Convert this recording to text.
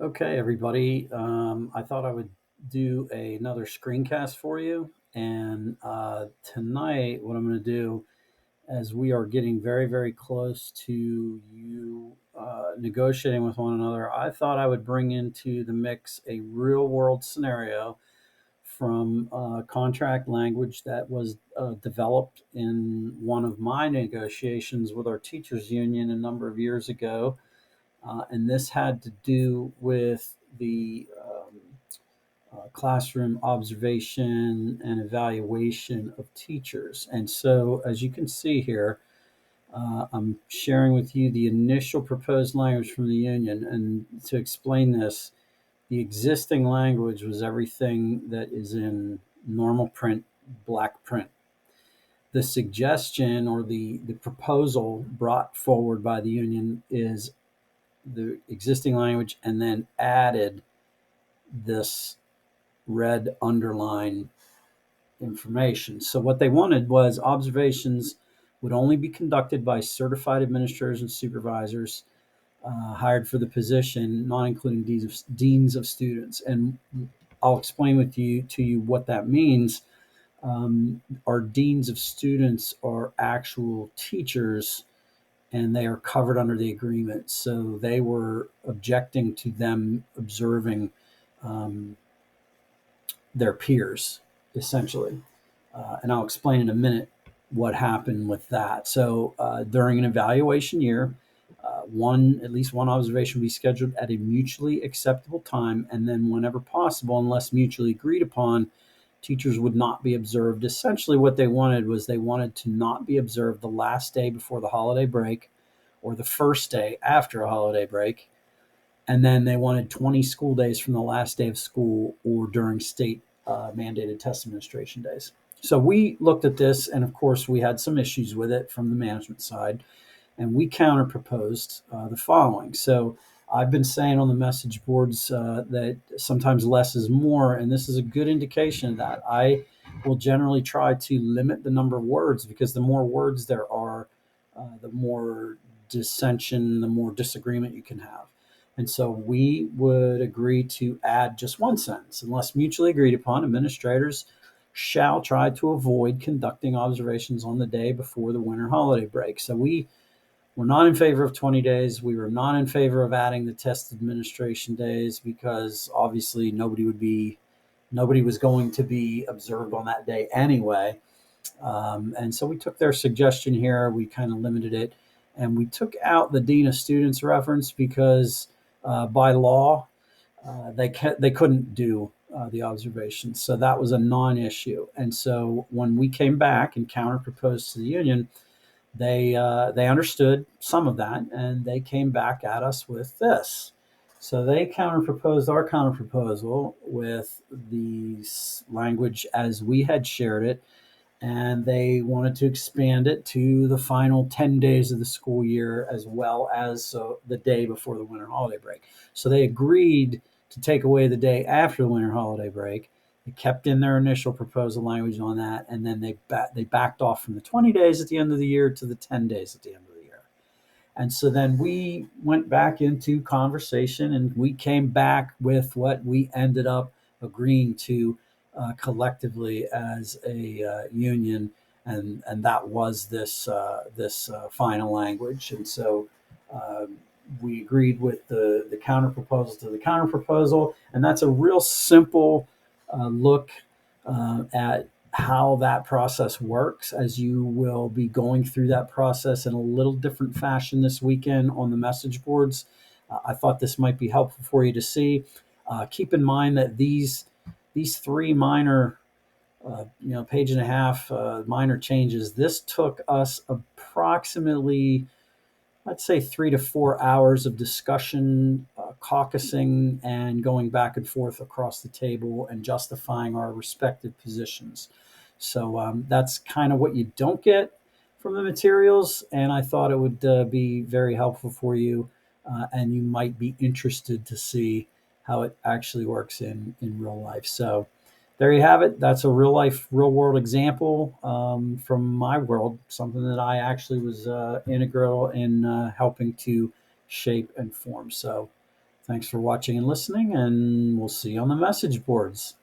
Okay, everybody. I thought I would do another screencast for you. And tonight, what I'm going to do, as we are getting very, very close to you negotiating with one another, I thought I would bring into the mix a real world scenario from contract language that was developed in one of my negotiations with our teachers union a number of years ago, and this had to do with the classroom observation and evaluation of teachers. And so, as you can see here, I'm sharing with you the initial proposed language from the union. And to explain this, the existing language was everything that is in normal print, black print. The suggestion or the proposal brought forward by the union is the existing language and then added this red underline information. So what they wanted was observations would only be conducted by certified administrators and supervisors hired for the position, not including deans of students. And I'll explain with you to you what that means. Our deans of students are actual teachers and they are covered under the agreement. So they were objecting to them observing um, their peers, essentially. And I'll explain in a minute what happened with that. So during an evaluation year, at least one observation will be scheduled at a mutually acceptable time, and then whenever possible, unless mutually agreed upon, teachers would not be observed. Essentially, what they wanted was they wanted to not be observed the last day before the holiday break or the first day after a holiday break. And then they wanted 20 school days from the last day of school or during state mandated test administration days. So we looked at this, and of course, we had some issues with it from the management side, and we counter proposed the following. So I've been saying on the message boards that sometimes less is more, and this is a good indication of that. I will generally try to limit the number of words because the more words there are, the more dissension, the more disagreement you can have. And so we would agree to add just one sentence. Unless mutually agreed upon, administrators shall try to avoid conducting observations on the day before the winter holiday break. So we were not in favor of 20 days. We were not in favor of adding the test administration days because obviously nobody was going to be observed on that day anyway. And so we took their suggestion here. We kind of limited it, and we took out the dean of students reference because by law they couldn't do the observations, so that was a non-issue. And so when we came back and counter proposed to the union, they understood some of that, and they came back at us with this. So they counter proposed our counter proposal with the language as we had shared it, and they wanted to expand it to the final 10 days of the school year as well as the day before the winter holiday break. So they agreed to take away the day after the winter holiday break. They kept in their initial proposal language on that, and then they backed off from the 20 days at the end of the year to the 10 days at the end of the year. And so then we went back into conversation and we came back with what we ended up agreeing to collectively as a union, and that was this final language. And so we agreed with the counter proposal to the counter proposal, and that's a real simple look at how that process works, as you will be going through that process in a little different fashion this weekend on the message boards. I thought this might be helpful for you to see. Keep in mind that these three minor, page and a half minor changes. This took us approximately, let's say, 3 to 4 hours of discussion, caucusing, and going back and forth across the table and justifying our respective positions. So that's kind of what you don't get from the materials, and I thought it would be very helpful for you, and you might be interested to see how it actually works in real life. So there you have it. That's a real life, real world example from my world, something that I actually was integral in helping to shape and form. So Thanks for watching and listening, and we'll see you on the message boards.